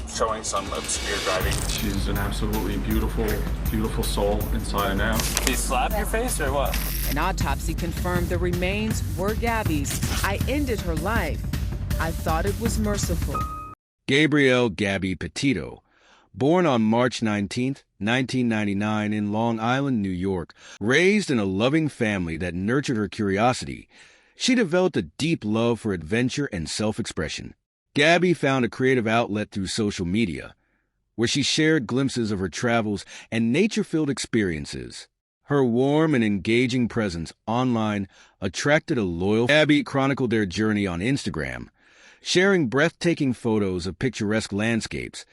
showing some obscure driving. She's an absolutely beautiful, beautiful soul inside and out. Did he slap your face or what? An autopsy confirmed the remains were Gabby's. I ended her life. I thought it was merciful. Gabrielle Gabby Petito, born on March 19, 1999 in Long Island, New York, raised in a loving family that nurtured her curiosity, she developed a deep love for adventure and self-expression. Gabby found a creative outlet through social media, where she shared glimpses of her travels and nature-filled experiences. Her warm and engaging presence online attracted a loyal. Gabby chronicled their journey on Instagram, sharing breathtaking photos of picturesque landscapes,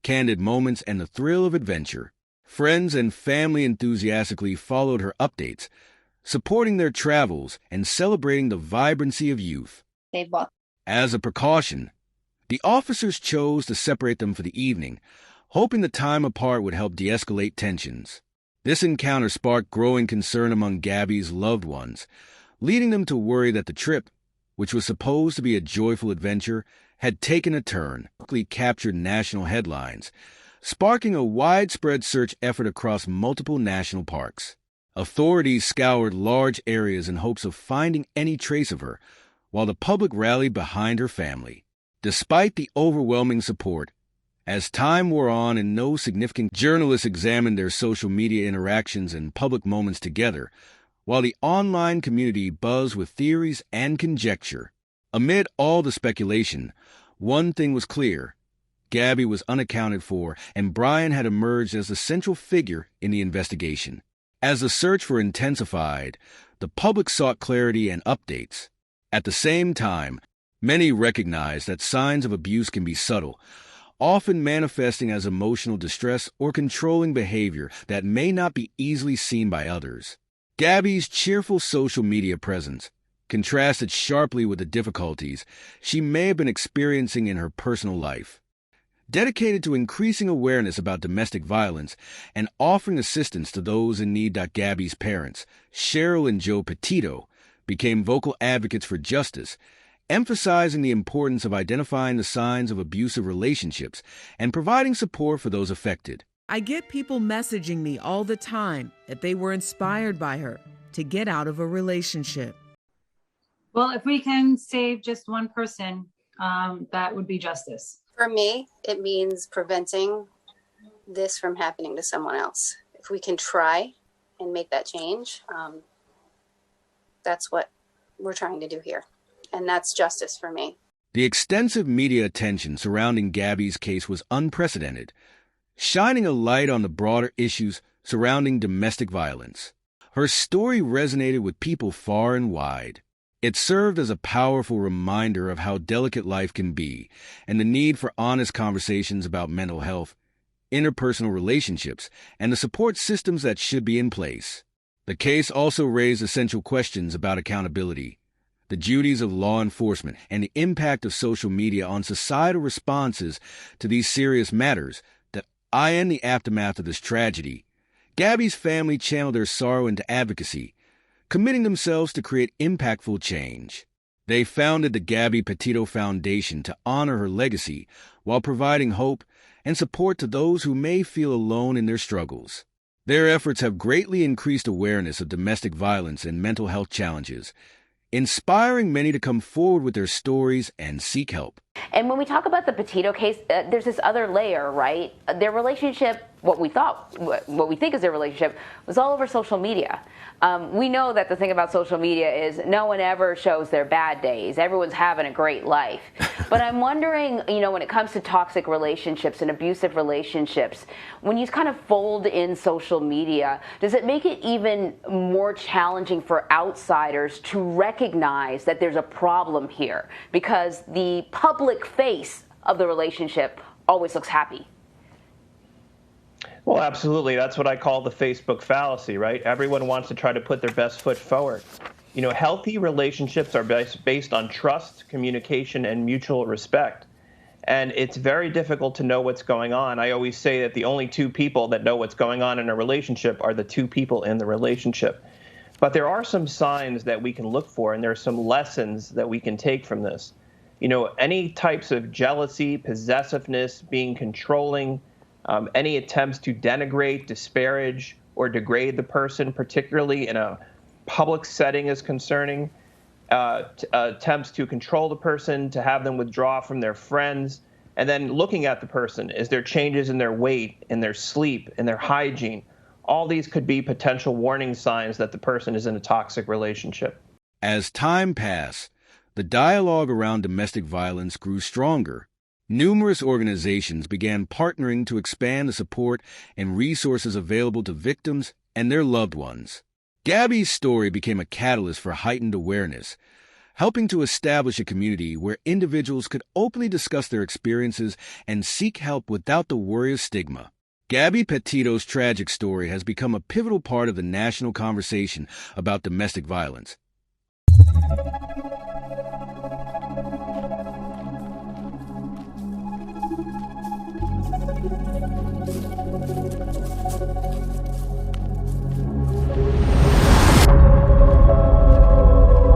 candid moments, and the thrill of adventure. Friends and family enthusiastically followed her updates, supporting their travels and celebrating the vibrancy of youth. As a precaution, the officers chose to separate them for the evening, hoping the time apart would help de-escalate tensions. This encounter sparked growing concern among Gabby's loved ones, leading them to worry that the trip, which was supposed to be a joyful adventure, had taken a turn. Quickly captured national headlines, sparking a widespread search effort across multiple national parks. Authorities scoured large areas in hopes of finding any trace of her, while the public rallied behind her family. Despite the overwhelming support, as time wore on and no significant, journalists examined their social media interactions and public moments together, while the online community buzzed with theories and conjecture. Amid all the speculation, one thing was clear: Gabby was unaccounted for, and Brian had emerged as the central figure in the investigation. As the search for intensified, the public sought clarity and updates. At the same time, many recognized that signs of abuse can be subtle, often manifesting as emotional distress or controlling behavior that may not be easily seen by others. Gabby's cheerful social media presence contrasted sharply with the difficulties she may have been experiencing in her personal life. Dedicated to increasing awareness about domestic violence and offering assistance to those in need, Gabby's parents, Cheryl and Joe Petito, became vocal advocates for justice, emphasizing the importance of identifying the signs of abusive relationships and providing support for those affected. I get people messaging me all the time that they were inspired by her to get out of a relationship. Well, if we can save just one person, that would be justice. For me, it means preventing this from happening to someone else. If we can try and make that change, that's what we're trying to do here. And that's justice for me. The extensive media attention surrounding Gabby's case was unprecedented, shining a light on the broader issues surrounding domestic violence. Her story resonated with people far and wide. It served as a powerful reminder of how delicate life can be and the need for honest conversations about mental health, interpersonal relationships, and the support systems that should be in place. The case also raised essential questions about accountability, the duties of law enforcement, and the impact of social media on societal responses to these serious matters. In the aftermath of this tragedy, Gabby's family channeled their sorrow into advocacy, committing themselves to create impactful change. They founded the Gabby Petito Foundation to honor her legacy while providing hope and support to those who may feel alone in their struggles. Their efforts have greatly increased awareness of domestic violence and mental health challenges, inspiring many to come forward with their stories and seek help. And when we talk about the Petito case, there's this other layer, right? Their relationship, what we think is their relationship, was all over social media. We know that the thing about social media is no one ever shows their bad days. Everyone's having a great life. But I'm wondering, when it comes to toxic relationships and abusive relationships, when you kind of fold in social media, does it make it even more challenging for outsiders to recognize that there's a problem here? Because the public face of the relationship always looks happy. Well, absolutely. That's what I call the Facebook fallacy, right? Everyone wants to try to put their best foot forward. Healthy relationships are based on trust, communication, and mutual respect. And it's very difficult to know what's going on. I always say that the only two people that know what's going on in a relationship are the two people in the relationship. But there are some signs that we can look for, and there are some lessons that we can take from this. Any types of jealousy, possessiveness, being controlling, any attempts to denigrate, disparage, or degrade the person, particularly in a public setting, is concerning. Attempts to control the person, to have them withdraw from their friends, and then looking at the person. Is there changes in their weight, in their sleep, in their hygiene? All these could be potential warning signs that the person is in a toxic relationship. As time passed, the dialogue around domestic violence grew stronger. Numerous organizations began partnering to expand the support and resources available to victims and their loved ones. Gabby's story became a catalyst for heightened awareness, helping to establish a community where individuals could openly discuss their experiences and seek help without the worry of stigma. Gabby Petito's tragic story has become a pivotal part of the national conversation about domestic violence.